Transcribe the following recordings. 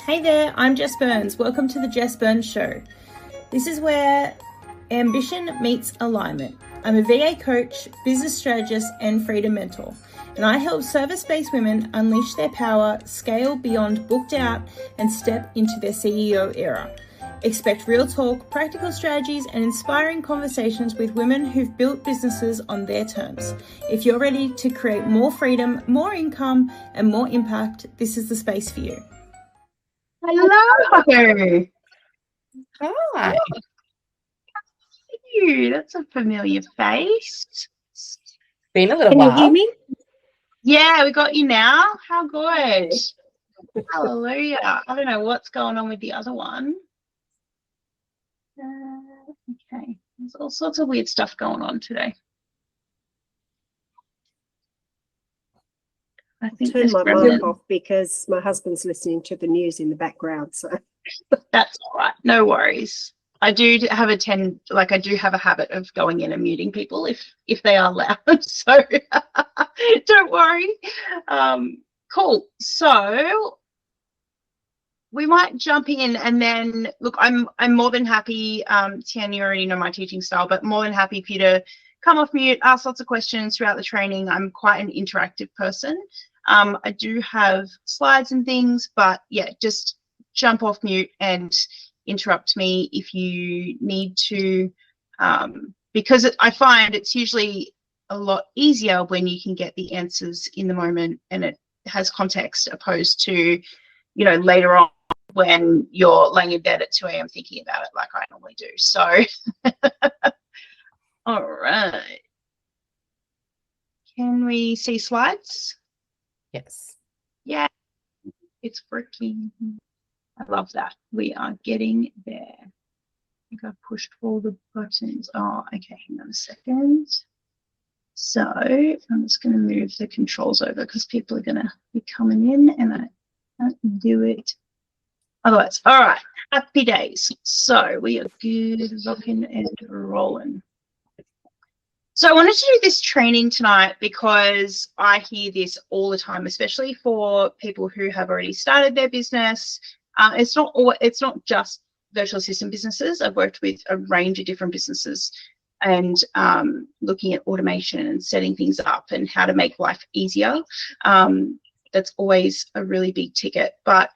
Hey there, I'm Jess Byrnes. Welcome to the Jess Byrnes Show. This is where ambition meets alignment. I'm a VA coach, business strategist, and freedom mentor, and I help service-based women unleash their power, scale beyond booked out, and step into their CEO era. Expect real talk, practical strategies, and inspiring conversations with women who've built businesses on their terms. If you're ready to create more freedom, more income, and more impact, this is the space for you. Hello. Hi. You. That's a familiar face. Been a little Can while. you hear me? Yeah, we got you now. How good. Hallelujah. I don't know what's going on with the other one. Okay. There's all sorts of weird stuff going on today. I think turn my mic off because my husband's listening to the news in the background. So that's all right. No worries. I do have a habit of going in and muting people if they are loud. So don't worry. Cool. So we might jump in and then look. I'm more than happy. Tian, you already know my teaching style, but more than happy for you to come off mute, ask lots of questions throughout the training. I'm quite an interactive person. I do have slides and things, but yeah, just jump off mute and interrupt me if you need to, because I find it's usually a lot easier when you can get the answers in the moment and it has context opposed to, later on when you're laying in bed at 2 a.m. thinking about it like I normally do. So, all right. Can we see slides? Yes. Yeah, it's working. I love that. We are getting there. I think I've pushed all the buttons. Oh, okay, hang on a second. So I'm just going to move the controls over because people are going to be coming in and I can't do it otherwise. All right, happy days. So we are good, rocking and rolling. So I wanted to do this training tonight because I hear this all the time, especially for people who have already started their business. It's not just virtual assistant businesses. I've worked with a range of different businesses and looking at automation and setting things up and how to make life easier. That's always a really big ticket. But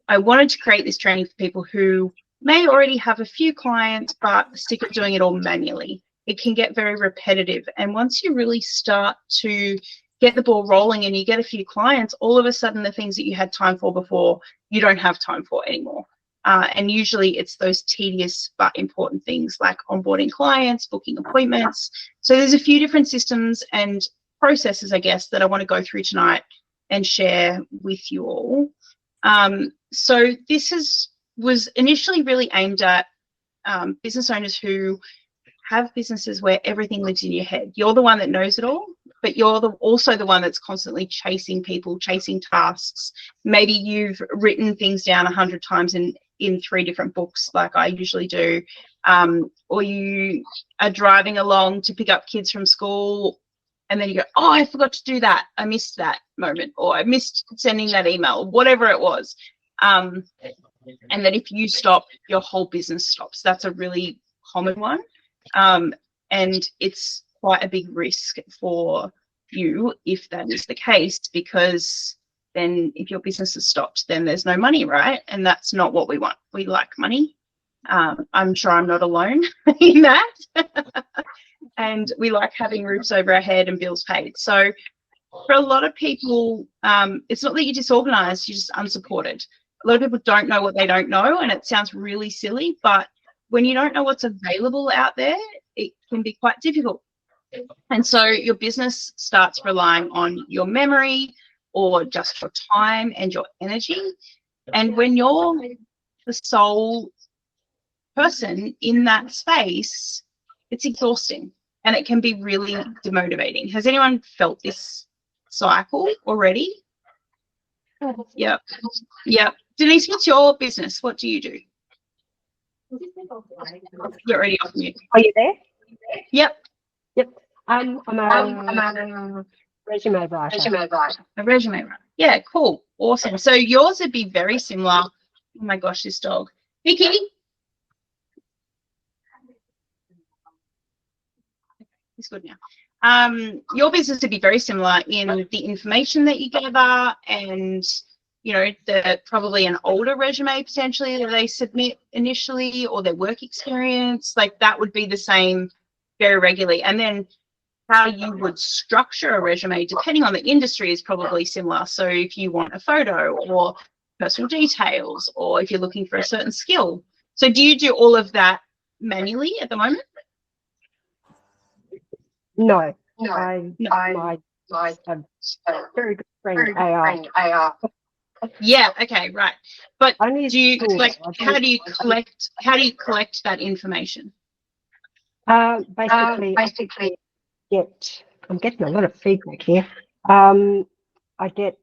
I wanted to create this training for people who may already have a few clients but stick at doing it all manually. It can get very repetitive. And once you really start to get the ball rolling and you get a few clients, all of a sudden the things that you had time for before, you don't have time for anymore. And usually it's those tedious but important things like onboarding clients, booking appointments. So there's a few different systems and processes, I guess, that I want to go through tonight and share with you all. So this was initially really aimed at business owners who have businesses where everything lives in your head. You're the one that knows it all, but you're also the one that's constantly chasing people, chasing tasks. Maybe you've written things down 100 times in 3 different books like I usually do, or you are driving along to pick up kids from school and then you go, oh, I forgot to do that. I missed that moment, or I missed sending that email, whatever it was. And that if you stop, your whole business stops. That's a really common one. And it's quite a big risk for you if that is the case, because then if your business is stopped, then there's no money, right? And that's not what we want. We like money. I'm sure I'm not alone in that. And we like having roofs over our head and bills paid. So for a lot of people, it's not that you're disorganized, you're just unsupported. A lot of people don't know what they don't know, and it sounds really silly, but when you don't know what's available out there, it can be quite difficult. And so your business starts relying on your memory or just your time and your energy. And when you're the sole person in that space, it's exhausting and it can be really demotivating. Has anyone felt this cycle already? Yep. Denise, what's your business? What do you do? You're already off mute. are you there? Yep. I'm a resume writer. A resume writer. Yeah, cool. Awesome. So yours would be very similar Oh my gosh, this dog. Vicky. It's good now. Your business would be very similar in the information that you gather and, you know, probably an older resume potentially that they submit initially, or their work experience. Like that would be the same very regularly. And then how you would structure a resume depending on the industry is probably similar. So if you want a photo or personal details, or if you're looking for a certain skill. So do you do all of that manually at the moment? No, No, my very good friend AI. Yeah. Okay. Right. But Only do you tools. like? How do you collect that information? Basically, I'm getting a lot of feedback here. I get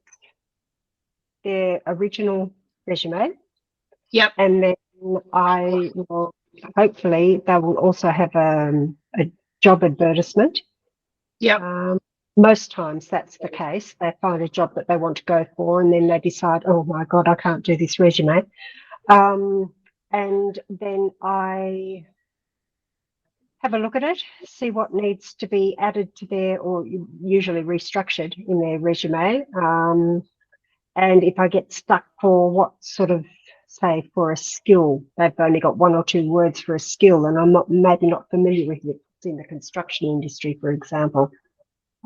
their original resume. Yep. And then I will, hopefully, they will also have a job advertisement. Yep. Most times that's the case. They find a job that they want to go for, and then they decide, oh my God, I can't do this resume. And then I have a look at it, see what needs to be added to their, or usually restructured in their resume. And if I get stuck for what sort of, say, for a skill, they've only got 1 or 2 words for a skill, and I'm maybe not familiar with it in the construction industry, for example.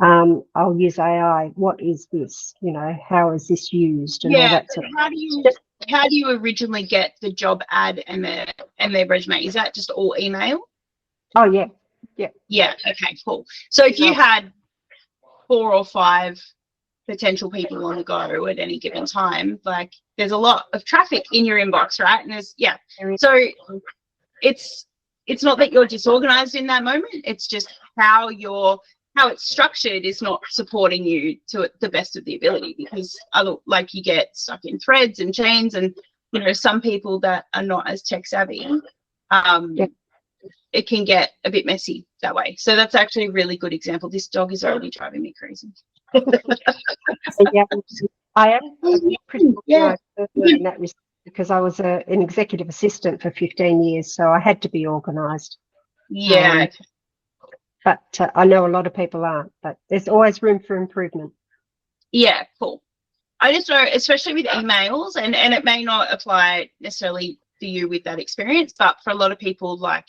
I'll use AI. What is this? You know, how is this used? And all that sort of. How do you originally get the job ad and their resume? Is that just all email? Oh yeah. Yeah. Okay. Cool. So if you had 4 or 5 potential people on the go at any given time, like there's a lot of traffic in your inbox, right? And so it's not that you're disorganized in that moment. It's just how it's structured is not supporting you to the best of the ability, because like you get stuck in threads and chains, and you know, some people that are not as tech savvy, it can get a bit messy that way. So that's actually a really good example. This dog is already driving me crazy. Yeah, I am pretty organised in that respect, because I was an executive assistant for 15 years, so I had to be organised. Yeah. But I know a lot of people aren't, but there's always room for improvement. Yeah, cool. I just know, especially with emails, and it may not apply necessarily for you with that experience, but for a lot of people, like,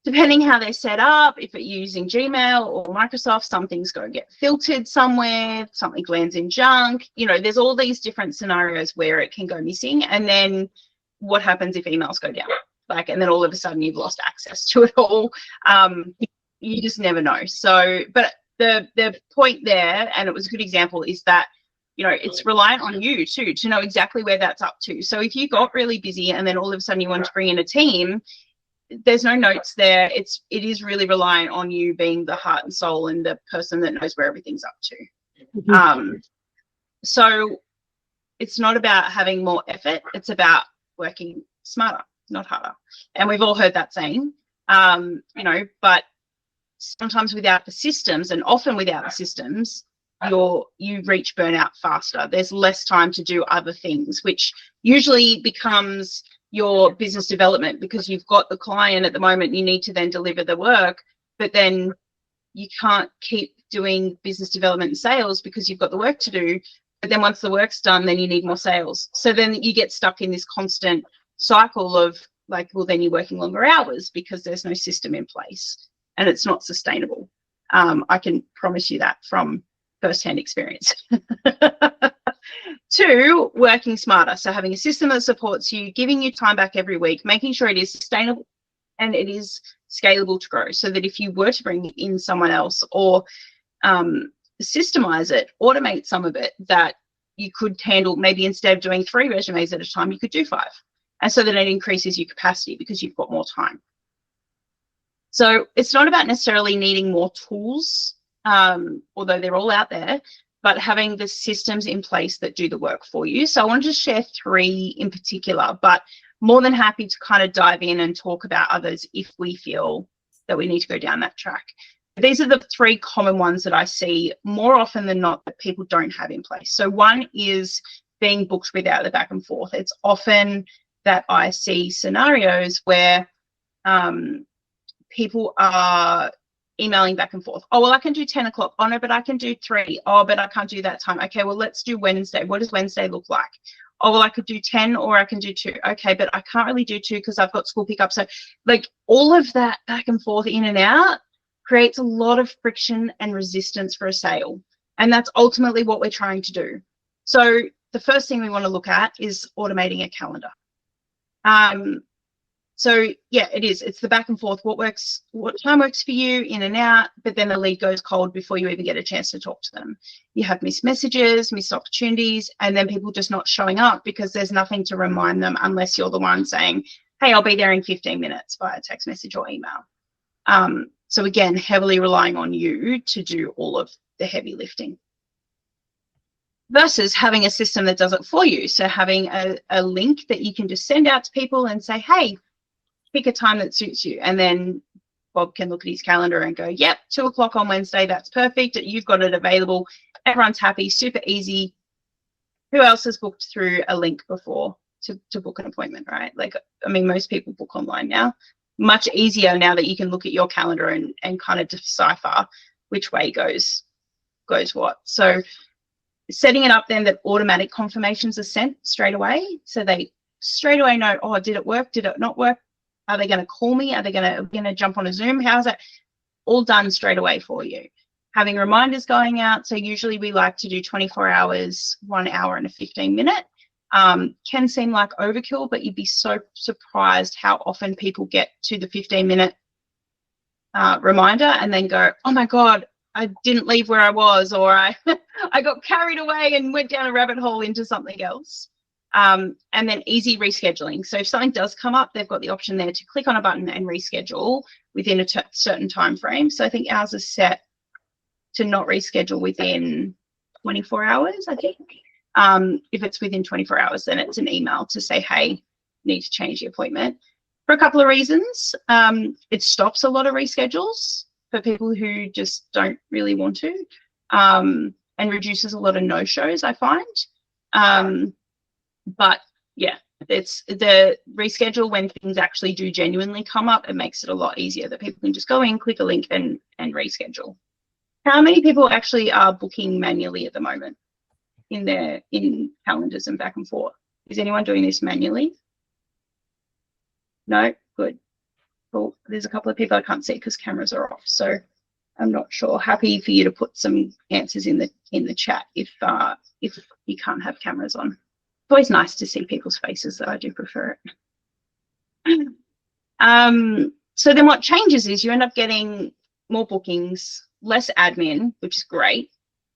depending how they're set up, if it's using Gmail or Microsoft, some things go get filtered somewhere, something lands in junk. You know, there's all these different scenarios where it can go missing. And then what happens if emails go down? Like, and then all of a sudden you've lost access to it all. You just never know. So, but the point there, and it was a good example, is that, you know, it's reliant on you too to know exactly where that's up to. So if you got really busy and then all of a sudden you want to bring in a team, there's no notes there. It is really reliant on you being the heart and soul and the person that knows where everything's up to. Mm-hmm. So it's not about having more effort. It's about working smarter, not harder. And we've all heard that saying, you know, but sometimes without the systems, and often without the systems, you reach burnout faster. There's less time to do other things, which usually becomes your business development, because you've got the client at the moment, you need to then deliver the work, but then you can't keep doing business development and sales because you've got the work to do. But then once the work's done, then you need more sales. So then you get stuck in this constant cycle of, like, well, then you're working longer hours because there's no system in place, and it's not sustainable. I can promise you that from firsthand experience. 2, working smarter. So having a system that supports you, giving you time back every week, making sure it is sustainable and it is scalable to grow, so that if you were to bring in someone else or systemize it, automate some of it, that you could handle, maybe instead of doing 3 resumes at a time, you could do 5. And so then it increases your capacity because you've got more time. So it's not about necessarily needing more tools, although they're all out there, but having the systems in place that do the work for you. So I wanted to share 3 in particular, but more than happy to kind of dive in and talk about others if we feel that we need to go down that track. These are the 3 common ones that I see more often than not that people don't have in place. So one is being booked without the back and forth. It's often that I see scenarios where people are emailing back and forth. Oh, well, I can do 10 o'clock. Oh, no, but I can do 3. Oh, but I can't do that time. Okay, well, let's do Wednesday. What does Wednesday look like? Oh, well, I could do 10 or I can do 2. Okay, but I can't really do 2 because I've got school pickup. So, like, all of that back and forth, in and out, creates a lot of friction and resistance for a sale. And that's ultimately what we're trying to do. So the first thing we want to look at is automating a calendar. So yeah, it's the back and forth. What works, what time works for you, in and out, but then the lead goes cold before you even get a chance to talk to them. You have missed messages, missed opportunities, and then people just not showing up because there's nothing to remind them unless you're the one saying, hey, I'll be there in 15 minutes via text message or email. So again, heavily relying on you to do all of the heavy lifting versus having a system that does it for you. So having a link that you can just send out to people and say, hey, pick a time that suits you. And then Bob can look at his calendar and go, yep, 2 o'clock on Wednesday, that's perfect. You've got it available. Everyone's happy, super easy. Who else has booked through a link before to book an appointment, right? Like, I mean, most people book online now. Much easier now that you can look at your calendar and kind of decipher which way goes what. So setting it up then that automatic confirmations are sent straight away. So they straight away know, oh, did it work? Did it not work? Are they going to call me? Are they going to jump on a Zoom? How's that? All done straight away for you. Having reminders going out. So usually we like to do 24 hours, 1 hour and a 15-minute. Can seem like overkill, but you'd be so surprised how often people get to the 15-minute reminder and then go, oh my God, I didn't leave where I was, or I got carried away and went down a rabbit hole into something else. And then easy rescheduling. So if something does come up, they've got the option there to click on a button and reschedule within a certain time frame. So I think ours is set to not reschedule within 24 hours, I think. If it's within 24 hours, then it's an email to say, hey, need to change the appointment. For a couple of reasons. It stops a lot of reschedules for people who just don't really want to, and reduces a lot of no-shows, I find. But yeah, it's the reschedule when things actually do genuinely come up. It makes it a lot easier that people can just go in, click a link and reschedule. How many people actually are booking manually at the moment in calendars and back and forth? Is anyone doing this manually? No? Good. Cool. There's a couple of people I can't see because cameras are off, so I'm not sure. Happy for you to put some answers in the chat if you can't have cameras on. It's always nice to see people's faces, though. I do prefer it. So then what changes is you end up getting more bookings, less admin, which is great,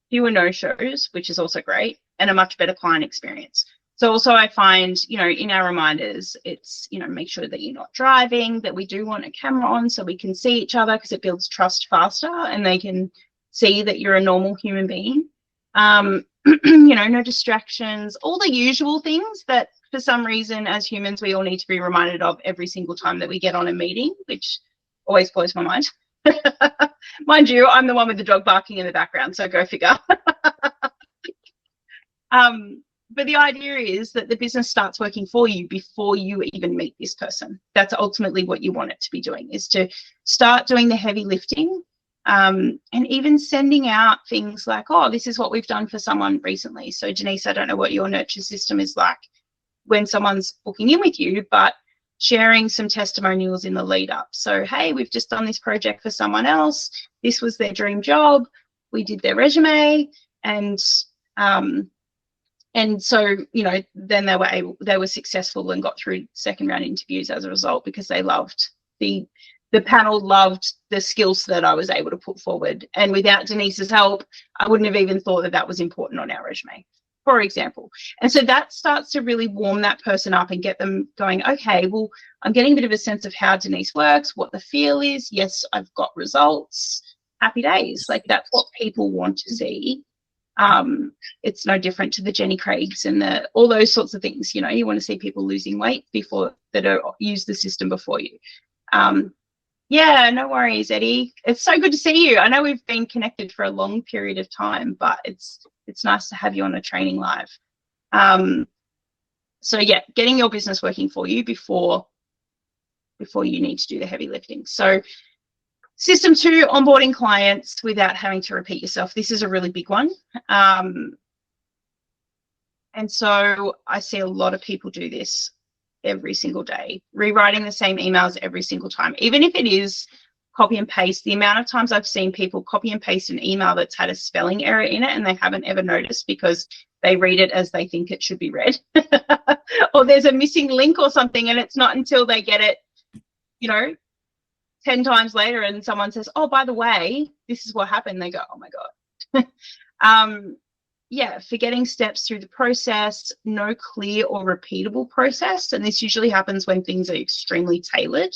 fewer no-shows, which is also great, and a much better client experience. So also I find, in our reminders, it's, make sure that you're not driving, that we do want a camera on so we can see each other because it builds trust faster and they can see that you're a normal human being. No distractions, all the usual things that for some reason as humans we all need to be reminded of every single time that we get on a meeting, which always blows my mind. Mind you, I'm the one with the dog barking in the background, so go figure. But the idea is that the business starts working for you before you even meet this person. That's ultimately what you want it to be doing, is to start doing the heavy lifting. And even sending out things like, oh, this is what we've done for someone recently. So Denise, I don't know what your nurture system is like when someone's booking in with you, but sharing some testimonials in the lead up. So, hey, we've just done this project for someone else. This was their dream job. We did their resume, and so, then they were successful and got through second round interviews as a result, because they loved the panel loved the skills that I was able to put forward. And without Denise's help, I wouldn't have even thought that was important on our resume, for example. And so that starts to really warm that person up and get them going, okay, well, I'm getting a bit of a sense of how Denise works, what the feel is. Yes, I've got results. Happy days. Like, that's what people want to see. It's no different to the Jenny Craigs and all those sorts of things. You want to see people losing weight that use the system before you. Yeah, no worries, Eddie. It's so good to see you. I know we've been connected for a long period of time, but it's nice to have you on a training live. So yeah, getting your business working for you before you need to do the heavy lifting. So system 2, onboarding clients without having to repeat yourself. This is a really big one. And so I see a lot of people do this every single day, rewriting the same emails every single time, even if it is copy and paste. The amount of times I've seen people copy and paste an email that's had a spelling error in it and they haven't ever noticed because they read it as they think it should be read. Or there's a missing link or something, and it's not until they get it, 10 times later and someone says, oh, by the way, this is what happened. They go, oh my God. Yeah, forgetting steps through the process, no clear or repeatable process. And this usually happens when things are extremely tailored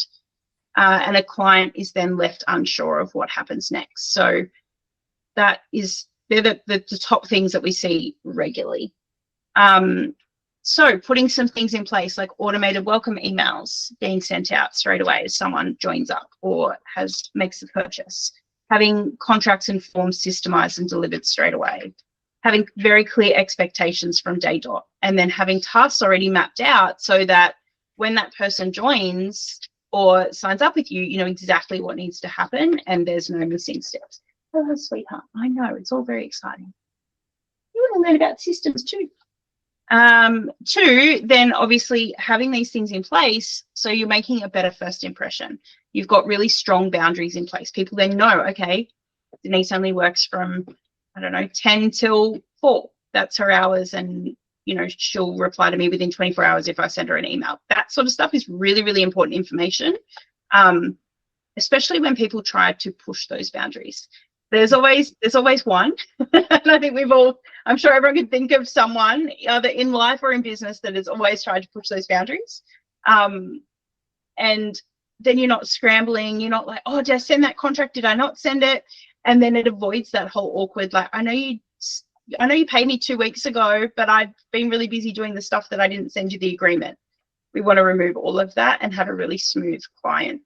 and a client is then left unsure of what happens next. So they're the top things that we see regularly. So putting some things in place like automated welcome emails being sent out straight away as someone joins up or makes the purchase, having contracts and forms systemized and delivered straight away, having very clear expectations from day dot, and then having tasks already mapped out so that when that person joins or signs up with you, you know exactly what needs to happen and there's no missing steps. Oh, sweetheart, I know, it's all very exciting. You want to learn about systems too. 2, then obviously having these things in place so you're making a better first impression. You've got really strong boundaries in place. People then know, okay, Denise only works from, 10 till 4. That's her hours, and she'll reply to me within 24 hours if I send her an email. That sort of stuff is really, really important information, especially when people try to push those boundaries. There's always one, and I think I'm sure everyone can think of someone either in life or in business that has always tried to push those boundaries. And then you're not scrambling. You're not like, oh, did I send that contract? Did I not send it? And then it avoids that whole awkward, like, I know you paid me 2 weeks ago, but I've been really busy doing the stuff that I didn't send you the agreement. We want to remove all of that and have a really smooth client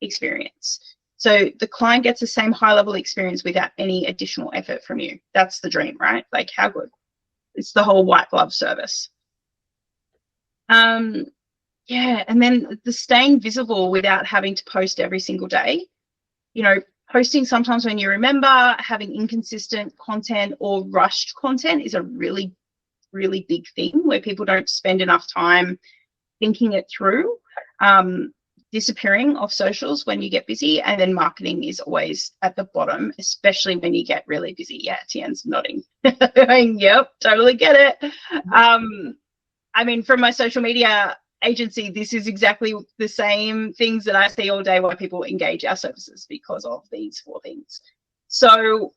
experience. So the client gets the same high level experience without any additional effort from you. That's the dream, right? Like, how good? It's the whole white glove service. Yeah, and then the staying visible without having to post every single day. Posting sometimes when you remember, having inconsistent content or rushed content is a really, really big thing where people don't spend enough time thinking it through. Disappearing off socials when you get busy, and then marketing is always at the bottom, especially when you get really busy. Yeah, Tian's nodding. Yep, totally get it. From my social media agency, this is exactly the same things that I see all day why people engage our services, because of these 4 things. So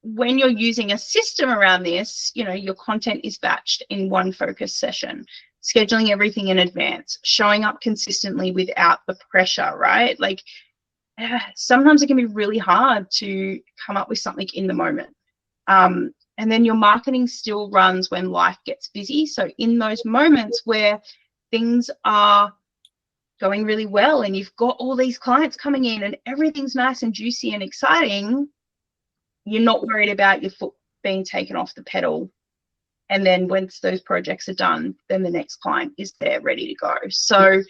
when you're using a system around this, your content is batched in one focus session, scheduling everything in advance, showing up consistently without the pressure, right? Like, sometimes it can be really hard to come up with something in the moment. And then your marketing still runs when life gets busy. So in those moments where things are going really well and you've got all these clients coming in and everything's nice and juicy and exciting, you're not worried about your foot being taken off the pedal. And then once those projects are done, then the next client is there ready to go. So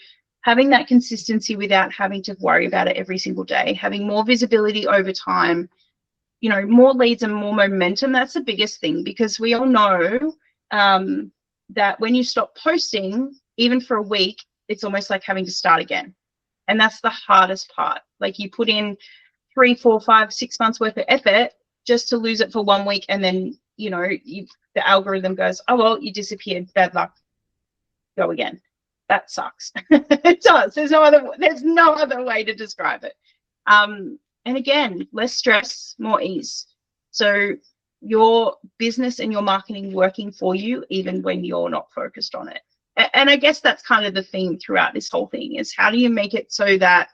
having that consistency without having to worry about it every single day, having more visibility over time, more leads and more momentum, that's the biggest thing, because we all know that when you stop posting, even for a week, it's almost like having to start again. And that's the hardest part. Like, you put in 3, 4, 5, 6 months worth of effort just to lose it for 1 week, and then the algorithm goes, oh well, you disappeared, bad luck, go again. That sucks. It does. There's no other way to describe it. And again, less stress, more ease. So your business and your marketing working for you even when you're not focused on it. And I guess that's kind of the theme throughout this whole thing, is how do you make it so that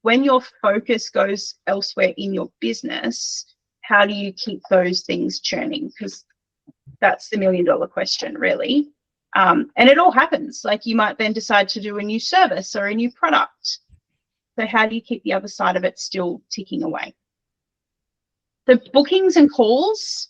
when your focus goes elsewhere in your business, how do you keep those things churning? Because that's the $1 million question, really. And it all happens. Like, you might then decide to do a new service or a new product. So how do you keep the other side of it still ticking away? The bookings and calls,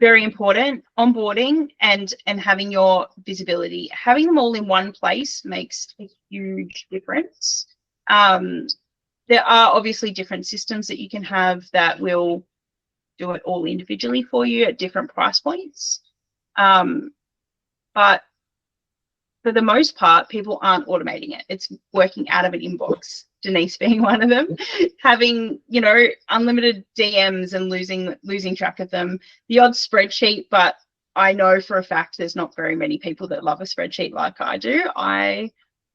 very important. Onboarding and having your visibility, having them all in one place makes a huge difference. There are obviously different systems that you can have that will do it all individually for you at different price points. But for the most part, people aren't automating it. It's working out of an inbox, Denise being one of them, having, you know, unlimited DMs and losing track of them, the odd spreadsheet. But I know for a fact there's not very many people that love a spreadsheet like I do. I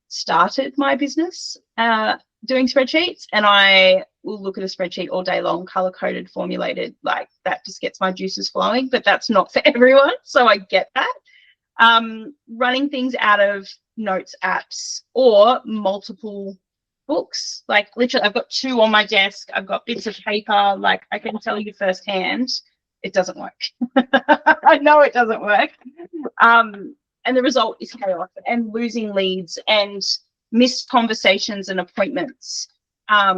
started my business doing spreadsheets, and I will look at a spreadsheet all day long, color coded, formulated, like that just gets my juices flowing. But that's not for everyone, so I get that. Running things out of notes apps or multiple books, like literally I've got 2 on my desk, I've got bits of paper, like I can tell you firsthand it doesn't work. I know it doesn't work. And the result is chaos and losing leads and missed conversations and appointments. Now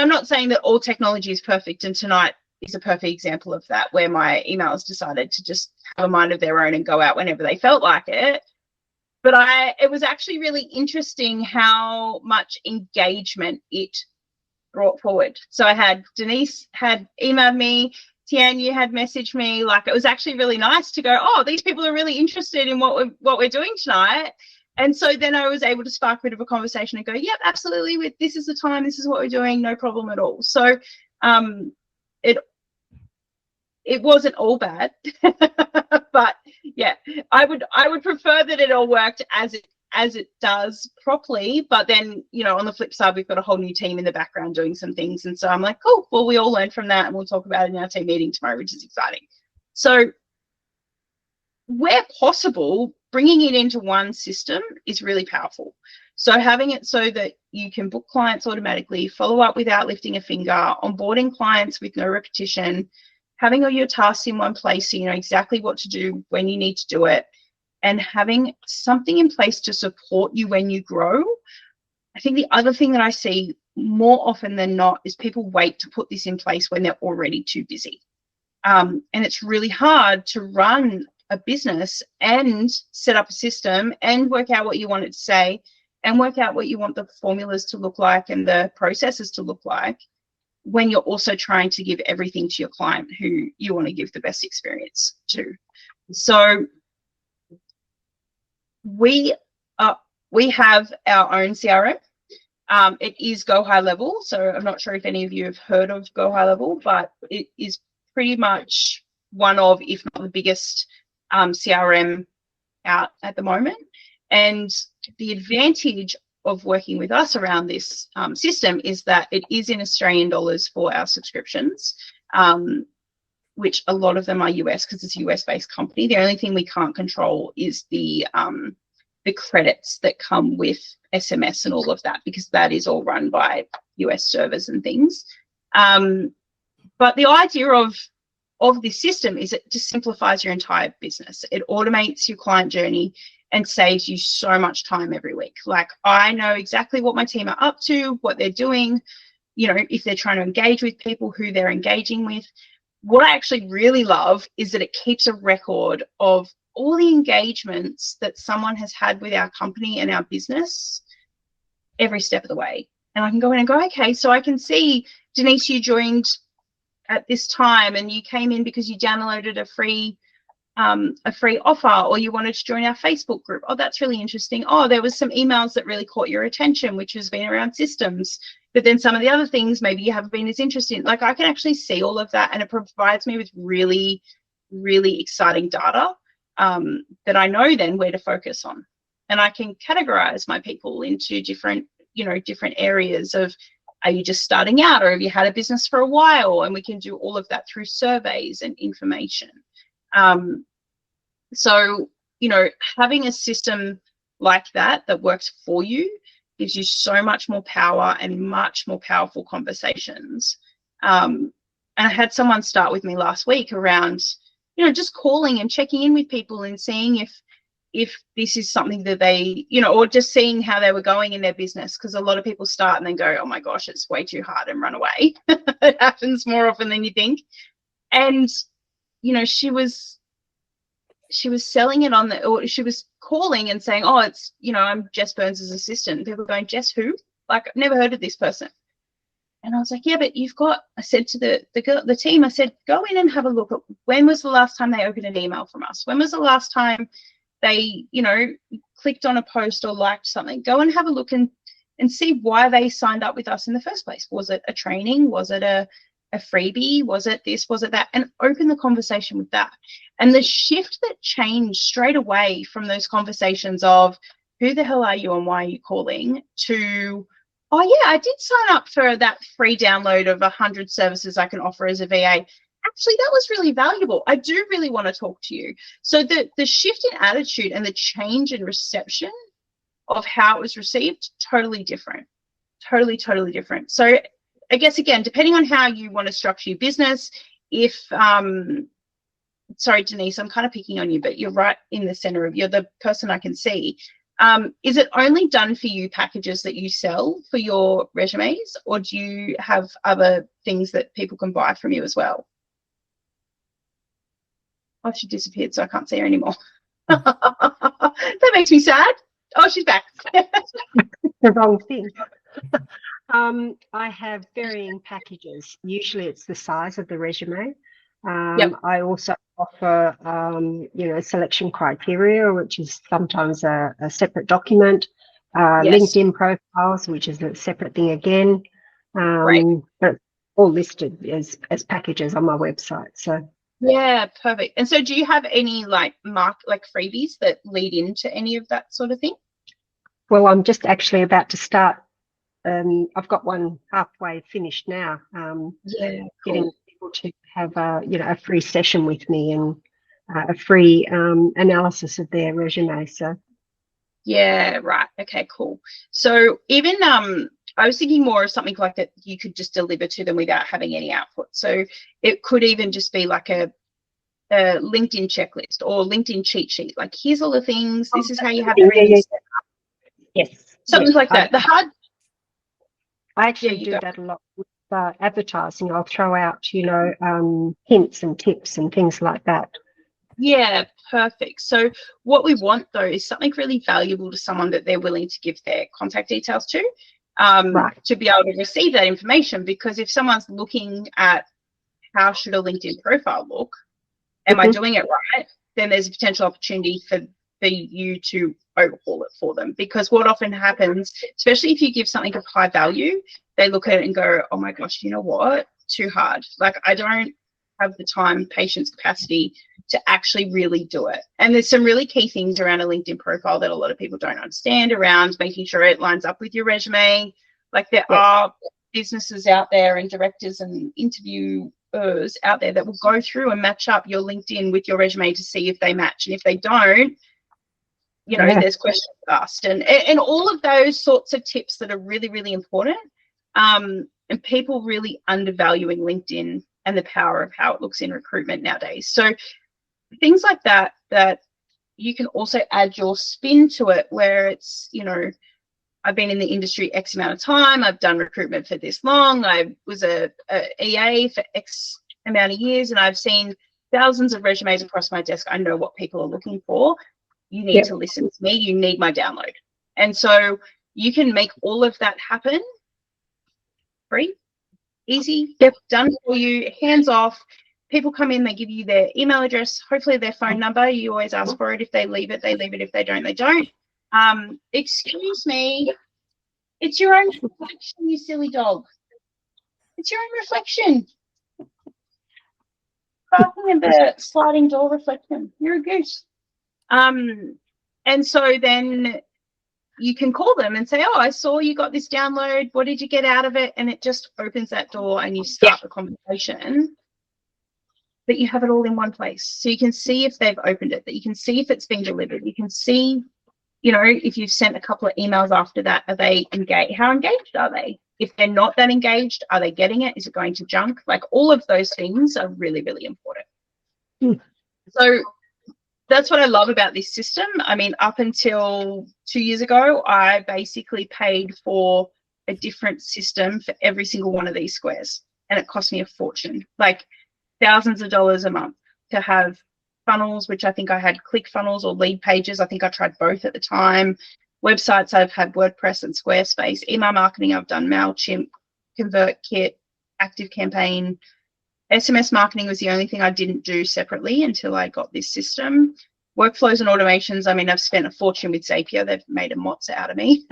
I'm not saying that all technology is perfect, and tonight is a perfect example of that, where my emails decided to just have a mind of their own and go out whenever they felt like it. But it was actually really interesting how much engagement it brought forward. So I had Denise had emailed me, Tian, you had messaged me. Like, it was actually really nice to go, oh, these people are really interested in what we're doing tonight. And so then I was able to spark a bit of a conversation and go, yep, absolutely. This is the time. This is what we're doing. No problem at all. So it wasn't all bad, but yeah, I would prefer that it all worked as it does properly. But then, you know, on the flip side, we've got a whole new team in the background doing some things. And so I'm like, cool, well, we all learned from that, and we'll talk about it in our team meeting tomorrow, which is exciting. So where possible, bringing it into one system is really powerful. So having it so that you can book clients automatically, follow up without lifting a finger, onboarding clients with no repetition, having all your tasks in one place so you know exactly what to do when you need to do it, and having something in place to support you when you grow. I think the other thing that I see more often than not is people wait to put this in place when they're already too busy. And it's really hard to run a business and set up a system and work out what you want it to say and work out what you want the formulas to look like and the processes to look like when you're also trying to give everything to your client who you want to give the best experience to. So we have our own CRM. It is Go High Level. So I'm not sure if any of you have heard of Go High Level, but it is pretty much one of, if not the biggest CRM out at the moment. And the advantage of working with us around this system is that it is in Australian dollars for our subscriptions, which a lot of them are US because it's a US-based company. The only thing we can't control is the credits that come with SMS and all of that, because that is all run by US servers and things. But the idea of this system is it just simplifies your entire business. It automates your client journey and saves you so much time every week. Like, I know exactly what my team are up to, what they're doing, you know, if they're trying to engage with people, who they're engaging with. What I actually really love is that it keeps a record of all the engagements that someone has had with our company and our business every step of the way. And I can go in and go, okay, so I can see, Denise, you joined at this time and you came in because you downloaded a free offer, or you wanted to join our Facebook group. Oh, that's really interesting. Oh, there was some emails that really caught your attention, which has been around systems. But then some of the other things maybe you haven't been as interested in. Like, I can actually see all of that, and it provides me with really, really exciting data that I know then where to focus on. And I can categorize my people into different areas of, are you just starting out, or have you had a business for a while? And we can do all of that through surveys and information. So, you know, having a system like that works for you gives you so much more power and much more powerful conversations. And I had someone start with me last week around, you know, just calling and checking in with people and seeing if this is something that they, you know, or just seeing how they were going in their business. Because a lot of people start and then go, oh my gosh, it's way too hard, and run away. It happens more often than you think. And you know, she was selling it on the, or she was calling and saying, oh, it's, you know, I'm Jess Byrnes' assistant. And people were going, Jess who? Like, I've never heard of this person. And I was like, yeah, but you've got, I said to the team, I said, go in and have a look at when was the last time they opened an email from us? When was the last time they, you know, clicked on a post or liked something? Go and have a look and see why they signed up with us in the first place. Was it a training? Was it a freebie? Was it this? Was it that? And open the conversation with that. And the shift that changed straight away from those conversations of who the hell are you and why are you calling, to, oh yeah, I did sign up for that free download of 100 services I can offer as a VA. Actually, that was really valuable. I do really want to talk to you. So the shift in attitude and the change in reception of how it was received, totally different. Totally different. So I guess, again, depending on how you want to structure your business, if, sorry, Denise, I'm kind of picking on you, but you're right in the center of, you're the person I can see. Is it only done for you packages that you sell for your resumes, or do you have other things that people can buy from you as well? Oh, she disappeared, so I can't see her anymore. That makes me sad. Oh, she's back. The wrong thing. I have varying packages. Usually it's the size of the resume. Yep. I also offer, you know, selection criteria, which is sometimes a separate document. Yes. LinkedIn profiles, which is a separate thing again. Right. But all listed as packages on my website. So yeah, perfect. And so do you have any like freebies that lead into any of that sort of thing? well, I'm just actually about to start. I've got one halfway finished now. Yeah, getting people to have a free session with me and a free analysis of their resume. So yeah, right. Okay, cool. So even I was thinking more of something like that you could just deliver to them without having any output. So it could even just be like a LinkedIn checklist or LinkedIn cheat sheet. Like, here's all the things. This is how you have everything set up. Yes, Something like that. I actually do that a lot with advertising. I'll throw out, you know, hints and tips and things like that. Yeah, perfect. So what we want, though, is something really valuable to someone that they're willing to give their contact details to, Right. to be able to receive that information. Because if someone's looking at how should a LinkedIn profile look, am I doing it right, then there's a potential opportunity for you to overhaul it for them. Because what often happens, especially if you give something of high value, they look at it and go, oh my gosh, you know what, too hard. Like, I don't have the time, patience, capacity to actually really do it. And there's some really key things around a LinkedIn profile that a lot of people don't understand around making sure it lines up with your resume. Like, there are businesses out there and directors and interviewers out there that will go through and match up your LinkedIn with your resume to see if they match. And if they don't, you know, there's questions asked, and all of those sorts of tips that are really, really important. And people really undervaluing LinkedIn and the power of how it looks in recruitment nowadays. So things like that you can also add your spin to it, where it's, you know, I've been in the industry X amount of time, I've done recruitment for this long, I was a EA for X amount of years, and I've seen thousands of resumes across my desk. I know what people are looking for. You need to listen to me. You need my download. And so you can make all of that happen free, easy, done for you, hands off. People come in, they give you their email address, hopefully their phone number. You always ask for it. If they leave it, they leave it. If they don't, they don't. Excuse me. It's your own reflection, you silly dog. It's your own reflection. Barking in the sliding door reflection. You're a goose. And so then you can call them and say, oh, I saw you got this download. What did you get out of it? And it just opens that door and you start the conversation. But you have it all in one place. So you can see if they've opened it, that you can see if it's been delivered. You can see, you know, if you've sent a couple of emails after that, are they engaged? How engaged are they? If they're not that engaged, are they getting it? Is it going to junk? Like, all of those things are really, really important. So that's what I love about this system. I mean, up until 2 years ago, I basically paid for a different system for every single one of these squares, and it cost me a fortune, like thousands of dollars a month to have funnels, which I think I had ClickFunnels or Lead Pages. I think I tried both at the time. Websites, I've had WordPress and Squarespace. Email marketing, I've done MailChimp, ConvertKit, ActiveCampaign. SMS marketing was the only thing I didn't do separately until I got this system. Workflows and automations, I mean, I've spent a fortune with Zapier. They've made a mozza out of me.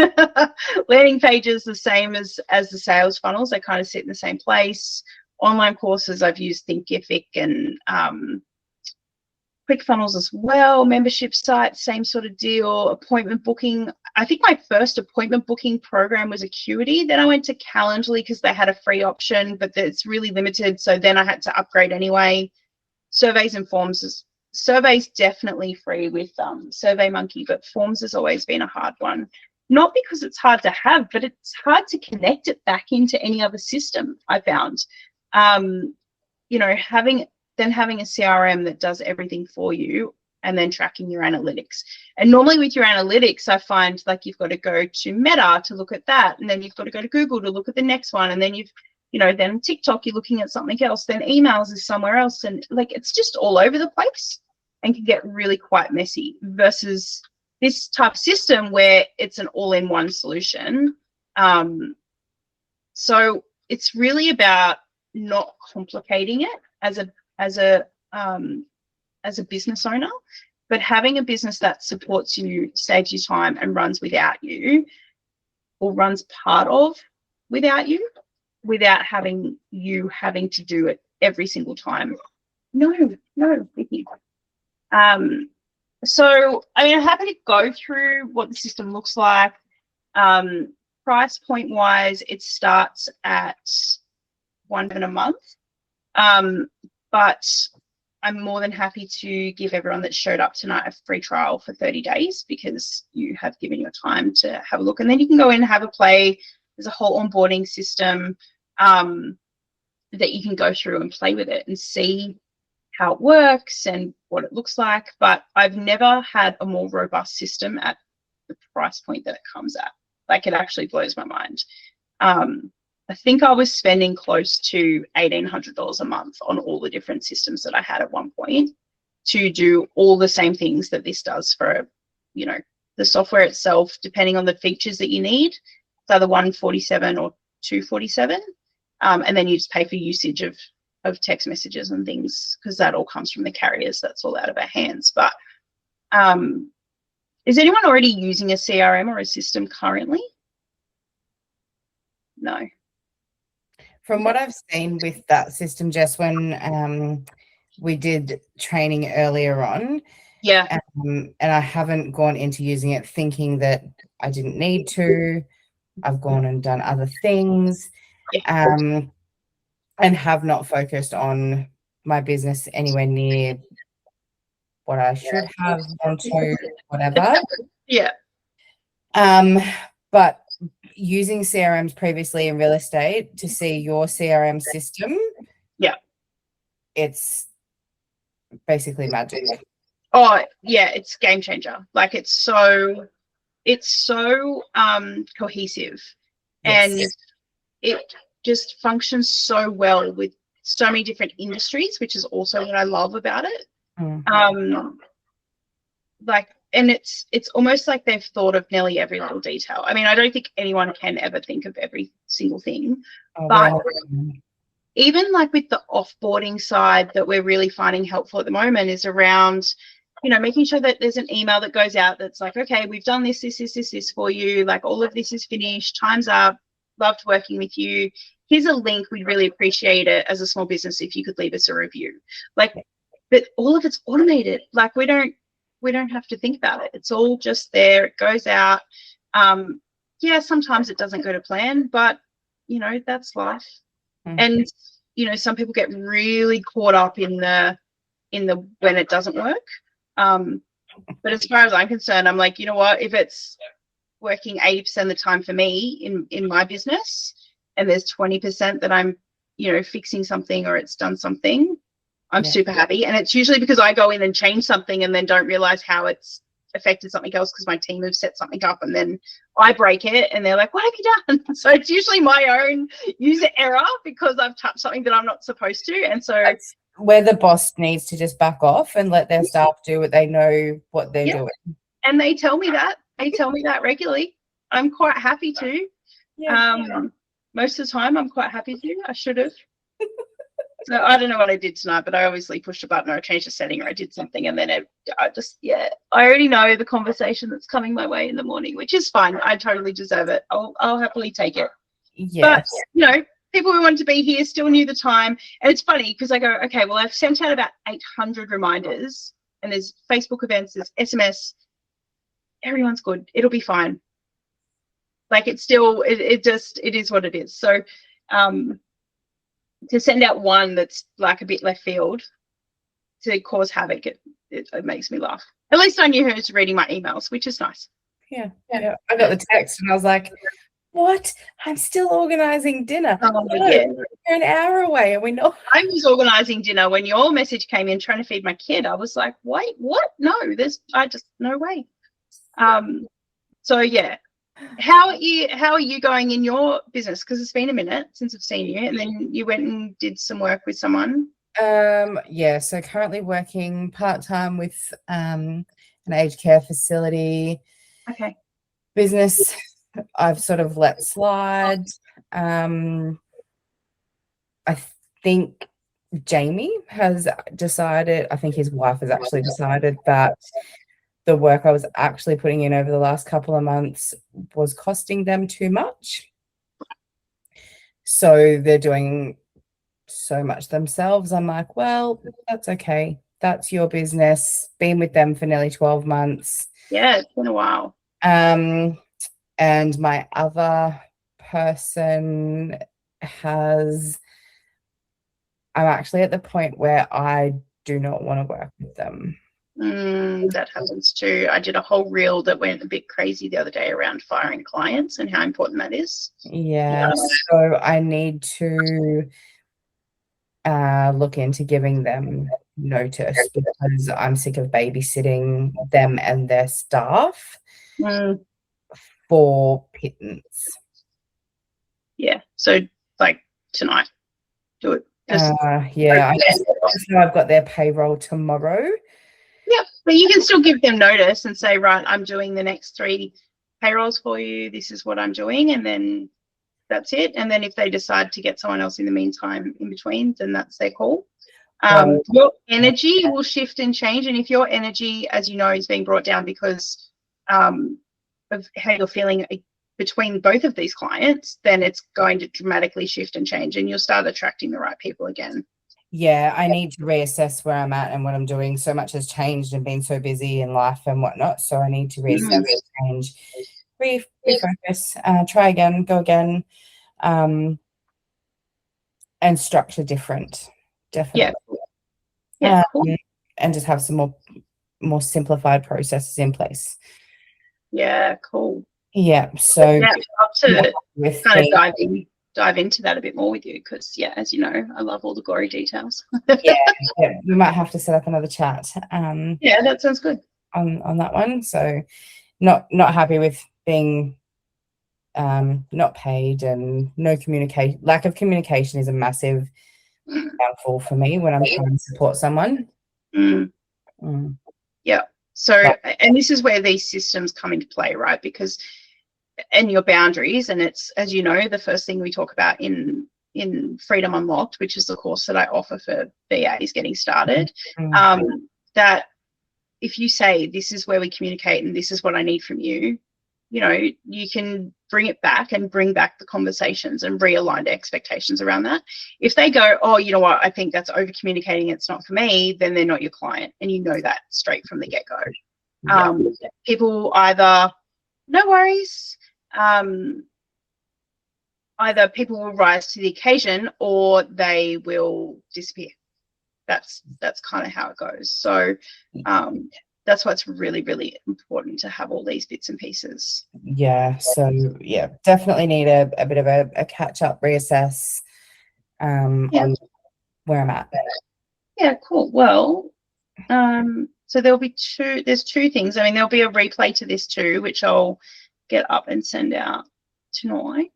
Landing pages, the same as the sales funnels. They kind of sit in the same place. Online courses, I've used Thinkific and ClickFunnels as well. Membership sites, same sort of deal. Appointment booking. I think my first appointment booking program was Acuity. Then I went to Calendly because they had a free option, but it's really limited. So then I had to upgrade anyway. Surveys and forms. Surveys definitely free with SurveyMonkey, but forms has always been a hard one. Not because it's hard to have, but it's hard to connect it back into any other system, I found. You know, having a CRM that does everything for you and then tracking your analytics. And normally with your analytics, I find like you've got to go to Meta to look at that, and then you've got to go to Google to look at the next one, and then then TikTok, you're looking at something else, then emails is somewhere else, and like it's just all over the place and can get really quite messy, versus this type of system where it's an all-in-one solution. So it's really about not complicating it as a business owner, but having a business that supports you, saves you time, and runs without you, or runs part of without you, without having to do it every single time. No, Vicky. So I mean, I'm happy to go through what the system looks like. Price point wise, it starts at $1 a month. But I'm more than happy to give everyone that showed up tonight a free trial for 30 days because you have given your time to have a look, and then you can go in and have a play. There's a whole onboarding system that you can go through and play with it and see how it works and what it looks like. But I've never had a more robust system at the price point that it comes at. Like, it actually blows my mind. I think I was spending close to $1,800 a month on all the different systems that I had at one point to do all the same things that this does for, the software itself, depending on the features that you need. It's either $147 or $247. And then you just pay for usage of text messages and things, because that all comes from the carriers. That's all out of our hands. But is anyone already using a CRM or a system currently? No. From what I've seen with that system, Jess, when we did training earlier on, and I haven't gone into using it thinking that I didn't need to. I've gone and done other things, and have not focused on my business anywhere near what I should have gone to, whatever. Yeah. But using CRMs previously in real estate, to see your CRM system, it's basically magic. Oh yeah, it's game changer. Like, it's so cohesive, and it just functions so well with so many different industries, which is also what I love about it. And it's almost like they've thought of nearly every little detail. I mean, I don't think anyone can ever think of every single thing, but even like with the offboarding side that we're really finding helpful at the moment is around, making sure that there's an email that goes out that's like, okay, we've done this for you. Like, all of this is finished. Time's up. Loved working with you. Here's a link. We'd really appreciate it as a small business if you could leave us a review. Like, but all of it's automated. Like, we don't have to think about it. It's all just there. It goes out. Sometimes it doesn't go to plan, but that's life. And some people get really caught up in the when it doesn't work. But as far as I'm concerned, I'm like, you know what, if it's working 80% of the time for me in my business, and there's 20% that I'm fixing something or it's done something, I'm super happy. And it's usually because I go in and change something and then don't realize how it's affected something else because my team have set something up, and then I break it and they're like, what have you done? So it's usually my own user error because I've touched something that I'm not supposed to. And so where the boss needs to just back off and let their staff do what they know what they're doing. And they tell me that. They tell me that regularly. I'm quite happy to. Most of the time, I'm quite happy to. I should have. So I don't know what I did tonight, but I obviously pushed a button or I changed a setting or I did something, and then I already know the conversation that's coming my way in the morning, which is fine. I totally deserve it. I'll happily take it. Yes. But people who wanted to be here still knew the time, and it's funny because I go, okay, well, I've sent out about 800 reminders, and there's Facebook events, there's SMS. Everyone's good. It'll be fine. Like it's still, it is what it is. So, to send out one that's like a bit left field to cause havoc, it makes me laugh. At least I knew who was reading my emails, which is nice. Yeah. I got the text and I was like, what? I'm still organizing dinner. We're an hour away and we know. I was organizing dinner when your message came in trying to feed my kid. I was like, wait, what? No, no way. So yeah. How are you going in your business? Because it's been a minute since I've seen you, and then you went and did some work with someone. So currently working part-time with an aged care facility. Okay. Business I've sort of let slide. I think Jamie has decided, I think his wife has actually decided that the work I was actually putting in over the last couple of months was costing them too much. So they're doing so much themselves. I'm like, well, that's okay. That's your business. Been with them for nearly 12 months. Yeah, it's been a while. And my other person I'm actually at the point where I do not want to work with them. That happens too. I did a whole reel that went a bit crazy the other day around firing clients and how important that is. Yeah. So I need to look into giving them notice because I'm sick of babysitting them and their staff for pittance. Yeah. So like tonight, do it. Yeah. I've got their payroll tomorrow. Yeah, but you can still give them notice and say, right, I'm doing the next 3 payrolls for you. This is what I'm doing. And then that's it. And then if they decide to get someone else in the meantime in between, then that's their call. Your energy will shift and change. And if your energy, as you know, is being brought down because of how you're feeling between both of these clients, then it's going to dramatically shift and change and you'll start attracting the right people again. Yeah, I need to reassess where I'm at and what I'm doing. So much has changed and been so busy in life and whatnot. So I need to reassess, change, refocus, try again, go again, and structure different. Definitely. Yeah. Cool. And just have some more simplified processes in place. Yeah, cool. Yeah. So yeah, I'd love to kind of dive into that a bit more with you because as you know, I love all the gory details. yeah, we might have to set up another chat. Yeah, that sounds good. On that one. So not happy with being not paid and no communication. Lack of communication is a massive downfall for me when I'm trying to support someone. Yeah. So and this is where these systems come into play, right? Because and your boundaries, and it's, as you know, the first thing we talk about in Freedom Unlocked, which is the course that I offer for VAs getting started, that if you say this is where we communicate and this is what I need from you, you can bring it back and bring back the conversations and realign the expectations around that. If they go, oh, you know what, I think that's over communicating, it's not for me, then they're not your client, and you know that straight from the get-go. People either, no worries, either people will rise to the occasion or they will disappear. That's kind of how it goes. So that's what's really, really important, to have all these bits and pieces. Yeah. So definitely need a bit of a catch up, reassess on where I'm at. Yeah, cool. Well, so there's two things. I mean, there'll be a replay to this too, which I'll get up and send out tonight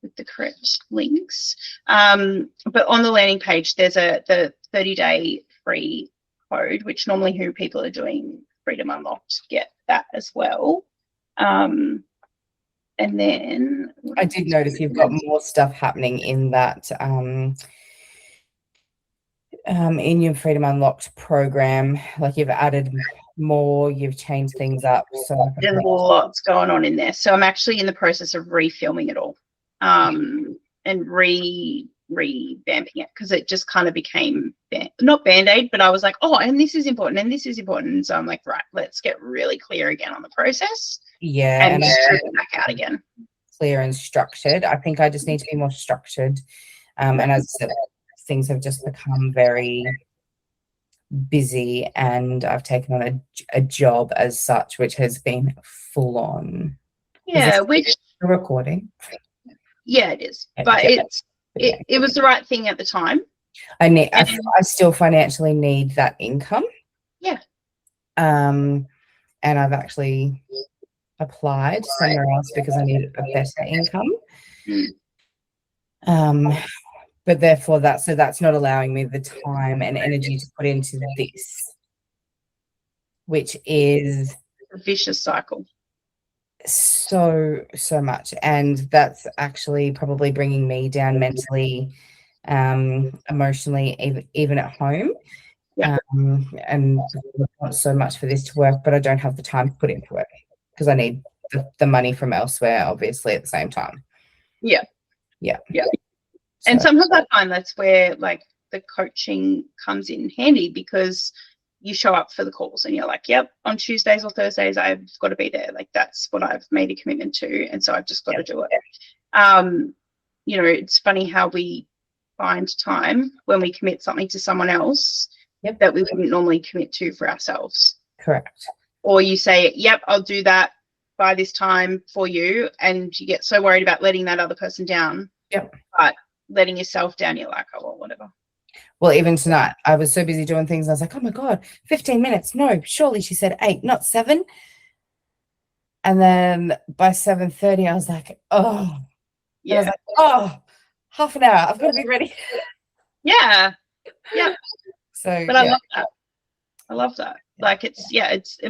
with the correct links. But on the landing page, there's the 30-day free code, which normally who people are doing Freedom Unlocked get that as well. And then I did notice you've got more stuff happening in that in your Freedom Unlocked program. Like you've added more, you've changed things up. So there's lots going on in there. So I'm actually in the process of refilming it all, and revamping it, because it just kind of became not band-aid, but I was like, oh, and this is important, and this is important. And so I'm like, right, let's get really clear again on the process. Yeah, and strip it back out again. Clear and structured. I think I just need to be more structured. And as I said, things have just become very busy, and I've taken on a job as such, which has been full on. Yeah, which recording. Yeah, it is. But it was the right thing at the time. I still financially need that income. Yeah. And I've actually applied somewhere else because I need a better income. But therefore that's not allowing me the time and energy to put into this, which is a vicious cycle. So much, and that's actually probably bringing me down mentally, emotionally, even at home. Yeah. And I want so much for this to work, but I don't have the time to put into it because I need the money from elsewhere, obviously, at the same time. Yeah. So. And sometimes I find that's where like the coaching comes in handy, because you show up for the calls and you're like, yep, on Tuesdays or Thursdays, I've got to be there. Like, that's what I've made a commitment to. And so I've just got to do it. It's funny how we find time when we commit something to someone else that we wouldn't normally commit to for ourselves. Correct. Or you say, yep, I'll do that by this time for you. And you get so worried about letting that other person down. Yep. But letting yourself down, you're like, oh, well, whatever. Well, even tonight, I was so busy doing things. I was like, oh, my God, 15 minutes. No, surely she said 8, not 7. And then by 7:30, I was like, oh. Yeah. I was like, oh, half an hour. I've got to be ready. Yeah. So, but I love that. I love that. Like, it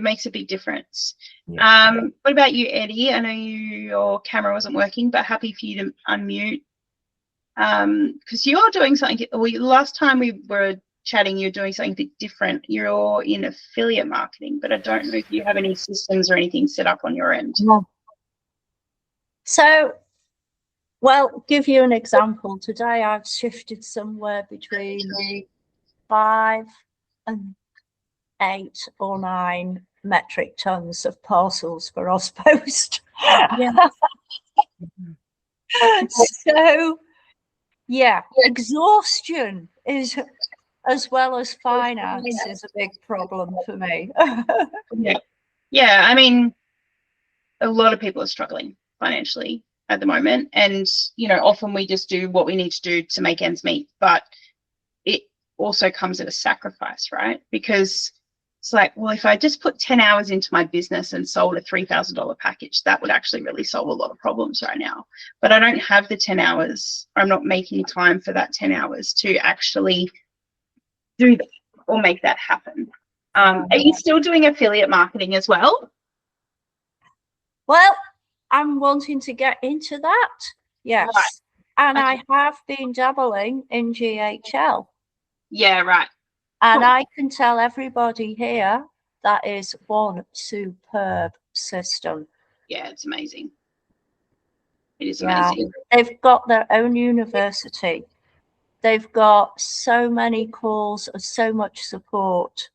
makes a big difference. Yeah. What about you, Eddie? I know your camera wasn't working, but happy for you to unmute. Because you're doing something. Well, last time we were chatting, you're doing something a bit different. You're in affiliate marketing, but I don't know if you have any systems or anything set up on your end. So, well, give you an example. Today I've shifted somewhere between 5 and 8 or 9 metric tons of parcels for Ozpost. So, yeah, exhaustion is, as well as finance, is a big problem for me. Yeah. I mean, a lot of people are struggling financially at the moment, and often we just do what we need to do to make ends meet, but it also comes at a sacrifice, right? Because it's like, well, if I just put 10 hours into my business and sold a $3,000 package, that would actually really solve a lot of problems right now. But I don't have the 10 hours. I'm not making time for that 10 hours to actually do that or make that happen. Are you still doing affiliate marketing as well? Well, I'm wanting to get into that. Yes. Right. And okay. I have been dabbling in GHL. Yeah, right. And cool. I can tell everybody here that is one superb system. Yeah, it's amazing. It is amazing. They've got their own university. They've got so many calls and so much support.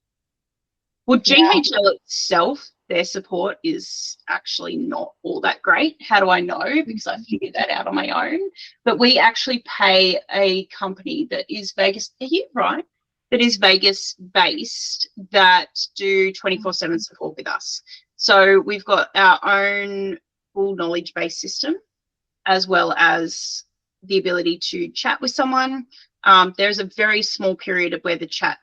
Well, GHL itself, their support is actually not all that great. How do I know? Because I figured that out on my own. But we actually pay a company that is Vegas. Are you right? That is Vegas-based, that do 24/7 support with us. So we've got our own full knowledge-based system, as well as the ability to chat with someone. There's a very small period of where the chat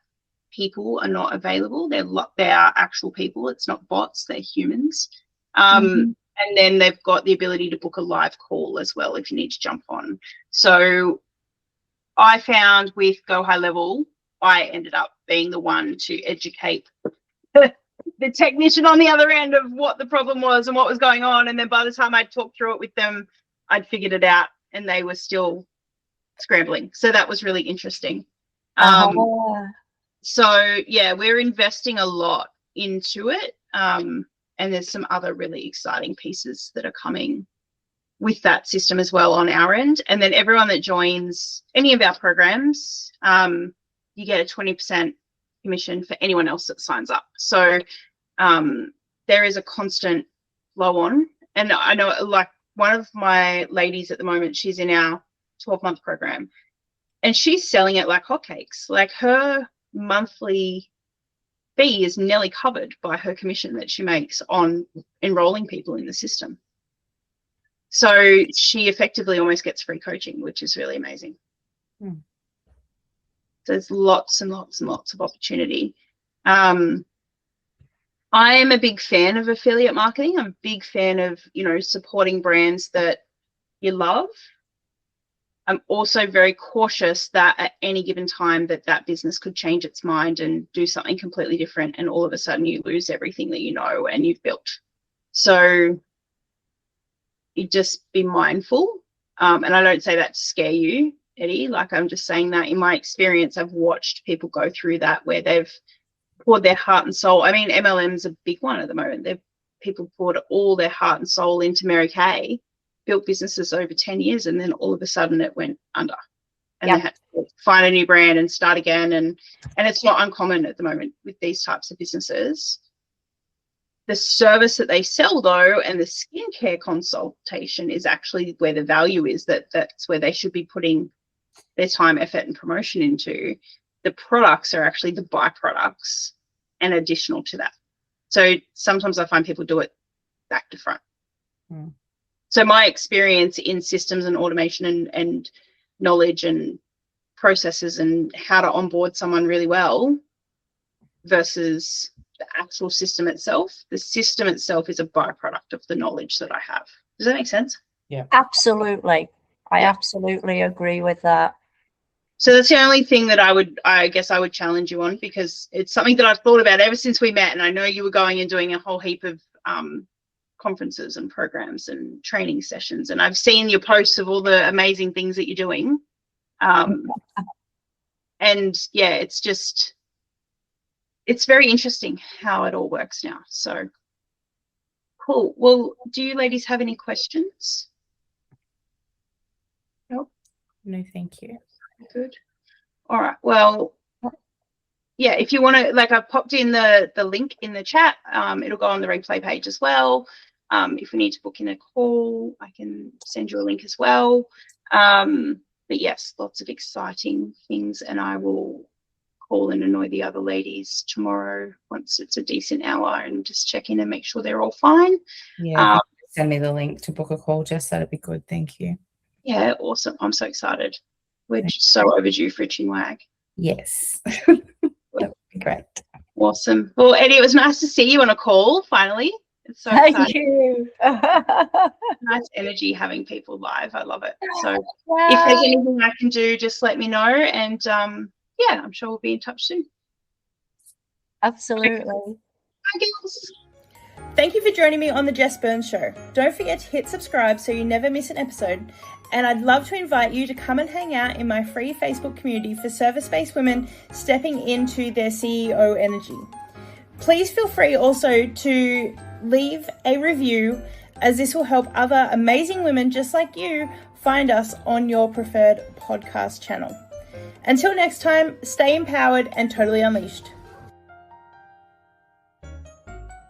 people are not available. They are actual people. It's not bots. They're humans. And then they've got the ability to book a live call as well if you need to jump on. So I found with Go High Level, I ended up being the one to educate the technician on the other end of what the problem was and what was going on. And then by the time I'd talked through it with them, I'd figured it out and they were still scrambling. So that was really interesting. So yeah, we're investing a lot into it. And there's some other really exciting pieces that are coming with that system as well on our end. And then everyone that joins any of our programs, you get a 20% commission for anyone else that signs up. So there is a constant flow on. And I know, like, one of my ladies at the moment, she's in our 12-month program and she's selling it like hotcakes. Like, her monthly fee is nearly covered by her commission that she makes on enrolling people in the system. So she effectively almost gets free coaching, which is really amazing. There's lots and lots and lots of opportunity. I am a big fan of affiliate marketing. I'm a big fan of, supporting brands that you love. I'm also very cautious that at any given time that business could change its mind and do something completely different, and all of a sudden you lose everything that you know and you've built. So you just be mindful. And I don't say that to scare you, Eddie. Like, I'm just saying that in my experience, I've watched people go through that where they've poured their heart and soul. I mean, MLM's a big one at the moment. People poured all their heart and soul into Mary Kay, built businesses over 10 years, and then all of a sudden it went under. And they had to find a new brand and start again. And it's not uncommon at the moment with these types of businesses. The service that they sell, though, and the skincare consultation is actually where the value is. That's where they should be putting their time, effort, and promotion into. The products are actually the byproducts and additional to that. So sometimes I find people do it back to front. So my experience in systems and automation and knowledge and processes and how to onboard someone really well versus the actual system itself. The system itself is a byproduct of the knowledge that I have. Does that make sense? Yeah. Absolutely. I absolutely agree with that. So that's the only thing that I guess I would challenge you on, because it's something that I've thought about ever since we met. And I know you were going and doing a whole heap of conferences and programs and training sessions. And I've seen your posts of all the amazing things that you're doing. And yeah, it's very interesting how it all works now. So cool. Well, do you ladies have any questions? Nope. No, thank you. Good. All right. Well, yeah, if you want to, like, I've popped in the link in the chat. It'll go on the replay page as well. If we need to book in a call, I can send you a link as well. But yes, lots of exciting things, and I will call and annoy the other ladies tomorrow once it's a decent hour and just check in and make sure they're all fine. Yeah, send me the link to book a call, Jess. That'd be good. Thank you. Yeah, awesome. I'm so excited. We're so overdue for a chinwag. Yes. That would be great. Awesome. Well, Eddie, it was nice to see you on a call finally. It's so Thank exciting. you. Nice energy having people live. I love it. So if there's anything I can do, just let me know. And yeah, I'm sure we'll be in touch soon. Absolutely. Bye, girls. Thank you for joining me on the Jess Byrnes Show. Don't forget to hit subscribe so you never miss an episode. And I'd love to invite you to come and hang out in my free Facebook community for service-based women stepping into their CEO energy. Please feel free also to leave a review, as this will help other amazing women just like you find us on your preferred podcast channel. Until next time, stay empowered and totally unleashed.